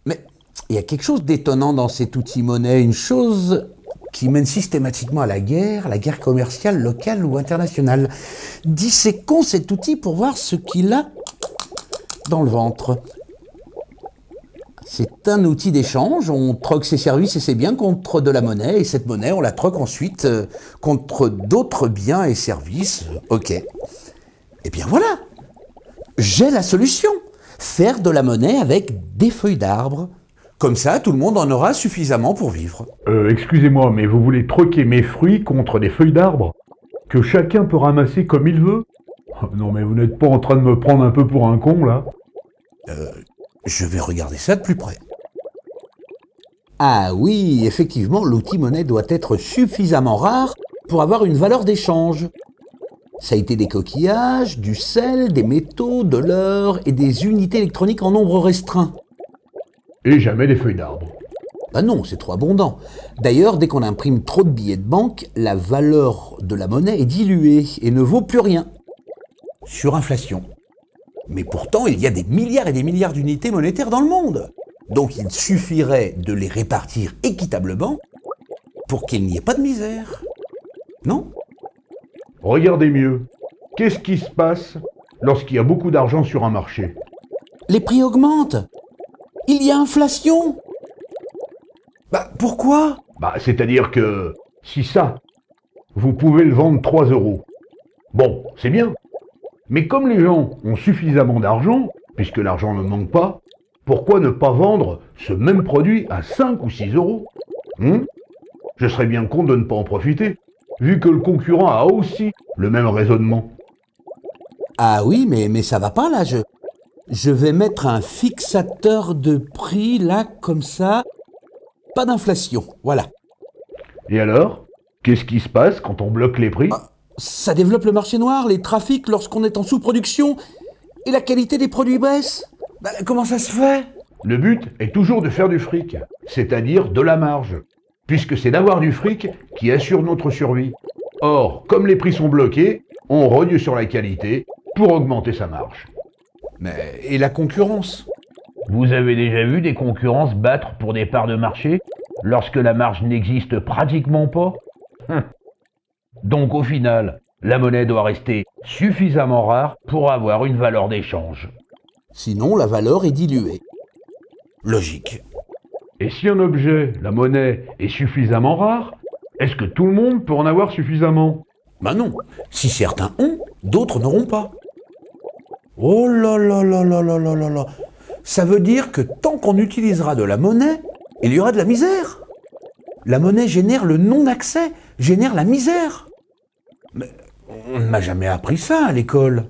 Mais il y a quelque chose d'étonnant dans cet outil monnaie, une chose qui mène systématiquement à la guerre commerciale locale ou internationale. Disséquons cet outil pour voir ce qu'il a dans le ventre. C'est un outil d'échange, on troque ses services et ses biens contre de la monnaie, et cette monnaie, on la troque ensuite contre d'autres biens et services. Ok. Eh bien voilà, j'ai la solution. Faire de la monnaie avec des feuilles d'arbre. Comme ça, tout le monde en aura suffisamment pour vivre. Excusez-moi, mais vous voulez troquer mes fruits contre des feuilles d'arbre que chacun peut ramasser comme il veut? Non mais vous n'êtes pas en train de me prendre un peu pour un con, là? Je vais regarder ça de plus près. Ah oui, effectivement, l'outil monnaie doit être suffisamment rare pour avoir une valeur d'échange. Ça a été des coquillages, du sel, des métaux, de l'or et des unités électroniques en nombre restreint. Et jamais des feuilles d'arbre. Bah non, c'est trop abondant. D'ailleurs, dès qu'on imprime trop de billets de banque, la valeur de la monnaie est diluée et ne vaut plus rien. Surinflation. Mais pourtant, il y a des milliards et des milliards d'unités monétaires dans le monde. Donc il suffirait de les répartir équitablement pour qu'il n'y ait pas de misère. Non? Regardez mieux. Qu'est-ce qui se passe lorsqu'il y a beaucoup d'argent sur un marché? Les prix augmentent. Il y a inflation. Bah pourquoi? C'est-à-dire que si ça, vous pouvez le vendre 3 €. Bon, c'est bien. Mais comme les gens ont suffisamment d'argent, puisque l'argent ne manque pas, pourquoi ne pas vendre ce même produit à 5 ou 6 €? Je serais bien con de ne pas en profiter, vu que le concurrent a aussi le même raisonnement. Ah oui, mais ça va pas là, je vais mettre un fixateur de prix là, comme ça. Pas d'inflation, voilà. Et alors? Qu'est-ce qui se passe quand on bloque les prix? Ça développe le marché noir, les trafics lorsqu'on est en sous-production, et la qualité des produits baisse. Comment ça se fait? Le but est toujours de faire du fric, c'est-à-dire de la marge, puisque c'est d'avoir du fric qui assure notre survie. Or, comme les prix sont bloqués, on rogne sur la qualité pour augmenter sa marge. Mais et la concurrence? Vous avez déjà vu des concurrents se battre pour des parts de marché lorsque la marge n'existe pratiquement pas? Donc au final, la monnaie doit rester suffisamment rare pour avoir une valeur d'échange. Sinon, la valeur est diluée. Logique. Et si un objet, la monnaie, est suffisamment rare, est-ce que tout le monde peut en avoir suffisamment? Bah non. Si certains ont, d'autres n'auront pas. Oh là là là là là là là là. Ça veut dire que tant qu'on utilisera de la monnaie, il y aura de la misère. La monnaie génère le non-accès, génère la misère. Mais on ne m'a jamais appris ça à l'école.